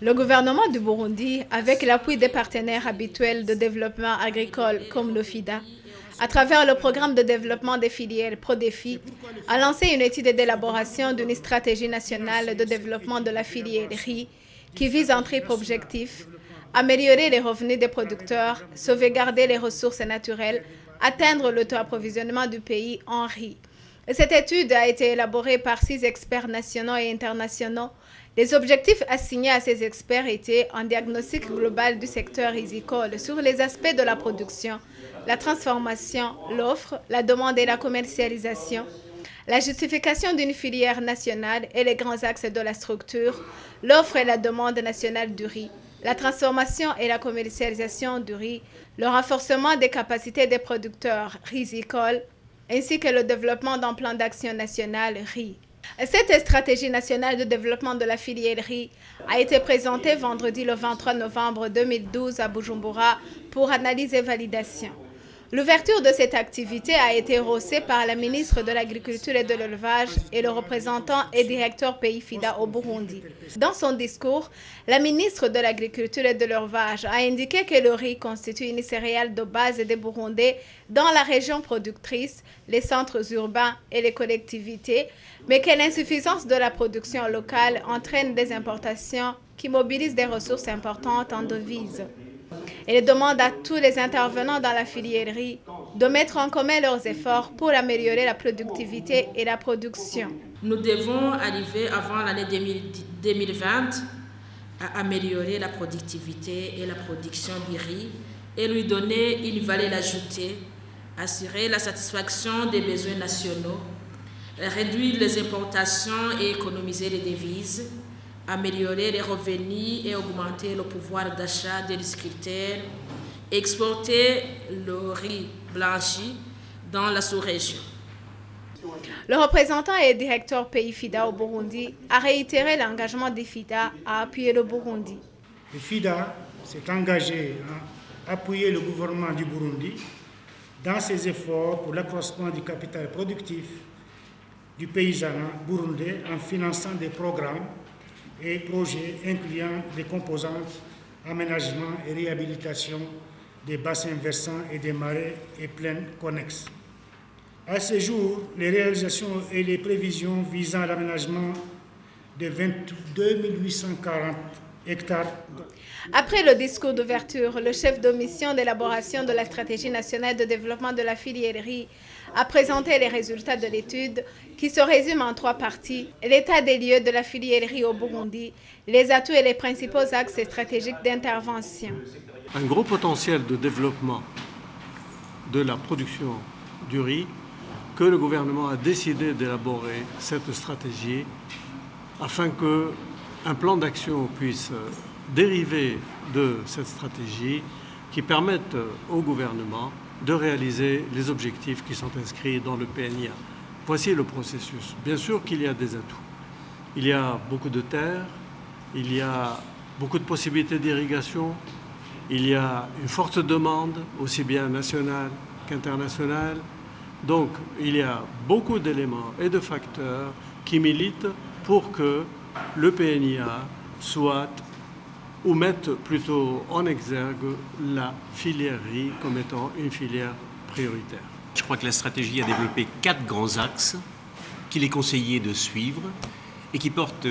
Le gouvernement du Burundi, avec l'appui des partenaires habituels de développement agricole comme le FIDA, à travers le programme de développement des filières ProDéfi, a lancé une étude d'élaboration d'une stratégie nationale de développement de la filière riz qui vise un triple objectif: améliorer les revenus des producteurs, sauvegarder les ressources naturelles, atteindre l'auto-approvisionnement du pays en riz. Cette étude a été élaborée par 6 experts nationaux et internationaux. Les objectifs assignés à ces experts étaient un diagnostic global du secteur risicole sur les aspects de la production, la transformation, l'offre, la demande et la commercialisation, la justification d'une filière nationale et les grands axes de la structure, l'offre et la demande nationale du riz, la transformation et la commercialisation du riz, le renforcement des capacités des producteurs rizicoles, ainsi que le développement d'un plan d'action national riz. Cette stratégie nationale de développement de la filière riz a été présentée vendredi le 23 novembre 2012 à Bujumbura pour analyse et validation. L'ouverture de cette activité a été rehaussée par la ministre de l'Agriculture et de l'Élevage et le représentant et directeur pays FIDA au Burundi. Dans son discours, la ministre de l'Agriculture et de l'Élevage a indiqué que le riz constitue une céréale de base des Burundais dans la région productrice, les centres urbains et les collectivités, mais que l'insuffisance de la production locale entraîne des importations qui mobilisent des ressources importantes en devises. Elle demande à tous les intervenants dans la filière riz de mettre en commun leurs efforts pour améliorer la productivité et la production. Nous devons arriver avant l'année 2020 à améliorer la productivité et la production du riz et lui donner une valeur ajoutée, assurer la satisfaction des besoins nationaux, réduire les importations et économiser les devises, améliorer les revenus et augmenter le pouvoir d'achat des distributeurs, exporter le riz blanchi dans la sous-région. Le représentant et directeur pays FIDA au Burundi a réitéré l'engagement des FIDA à appuyer le Burundi. Le FIDA s'est engagé à appuyer le gouvernement du Burundi dans ses efforts pour l'accroissement du capital productif du paysanat burundais en finançant des programmes et projets incluant des composantes aménagement et réhabilitation des bassins versants et des marais et plaines connexes. À ce jour, les réalisations et les prévisions visant à l'aménagement de 22 840 hectares. Après le discours d'ouverture, le chef de mission d'élaboration de la stratégie nationale de développement de la filière riz a présenté les résultats de l'étude qui se résume en 3 parties: l'état des lieux de la filière riz au Burundi, les atouts et les principaux axes stratégiques d'intervention. Un gros potentiel de développement de la production du riz que le gouvernement a décidé d'élaborer cette stratégie afin qu'un plan d'action puisse dériver de cette stratégie qui permette au gouvernement de réaliser les objectifs qui sont inscrits dans le PNIA. Voici le processus. Bien sûr qu'il y a des atouts. Il y a beaucoup de terres, il y a beaucoup de possibilités d'irrigation, il y a une forte demande, aussi bien nationale qu'internationale. Donc, il y a beaucoup d'éléments et de facteurs qui militent pour que le PNIA soit ou mette plutôt en exergue la filière riz comme étant une filière prioritaire. Je crois que la stratégie a développé 4 grands axes qu'il est conseillé de suivre et qui portent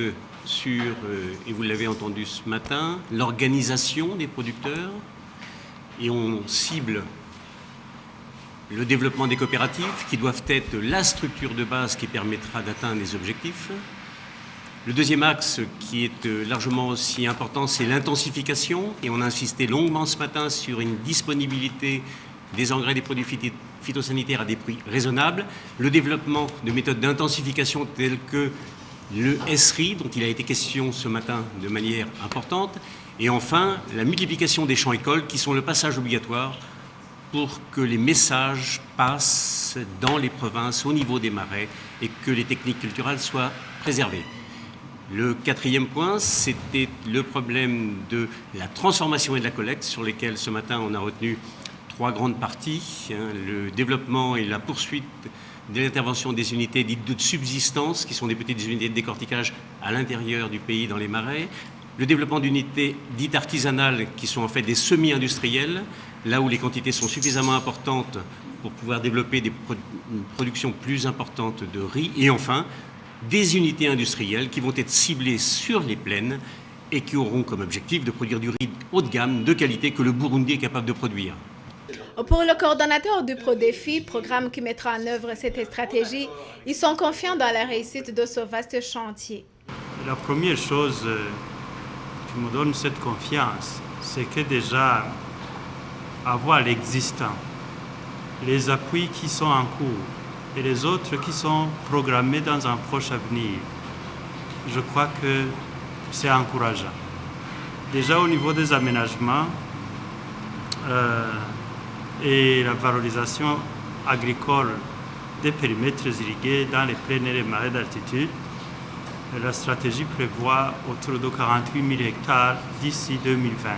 sur, et vous l'avez entendu ce matin, l'organisation des producteurs, et on cible le développement des coopératives qui doivent être la structure de base qui permettra d'atteindre les objectifs. Le deuxième axe qui est largement aussi important, c'est l'intensification, et on a insisté longuement ce matin sur une disponibilité des engrais et des produits phytosanitaires à des prix raisonnables, le développement de méthodes d'intensification telles que le SRI, dont il a été question ce matin de manière importante, et enfin la multiplication des champs écoles qui sont le passage obligatoire pour que les messages passent dans les provinces au niveau des marais et que les techniques culturelles soient préservées. Le 4e point, c'était le problème de la transformation et de la collecte, sur lesquels ce matin on a retenu 3 grandes parties, le développement et la poursuite de l'intervention des unités dites de subsistance, qui sont des petites unités de décortiquage à l'intérieur du pays dans les marais, le développement d'unités dites artisanales qui sont en fait des semi-industrielles, là où les quantités sont suffisamment importantes pour pouvoir développer une production plus importante de riz. Et enfin, des unités industrielles qui vont être ciblées sur les plaines et qui auront comme objectif de produire du riz haut de gamme, de qualité, que le Burundi est capable de produire. Pour le coordonnateur du ProDéfi, programme qui mettra en œuvre cette stratégie, ils sont confiants dans la réussite de ce vaste chantier. La première chose qui me donne cette confiance, c'est que déjà avoir l'existant, les appuis qui sont en cours et les autres qui sont programmés dans un proche avenir, je crois que c'est encourageant. Déjà au niveau des aménagements et la valorisation agricole des périmètres irrigués dans les plaines et les marais d'altitude, la stratégie prévoit autour de 48 000 hectares d'ici 2020.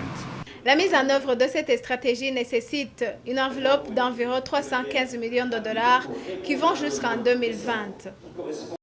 La mise en œuvre de cette stratégie nécessite une enveloppe d'environ 315 millions de dollars qui vont jusqu'en 2020.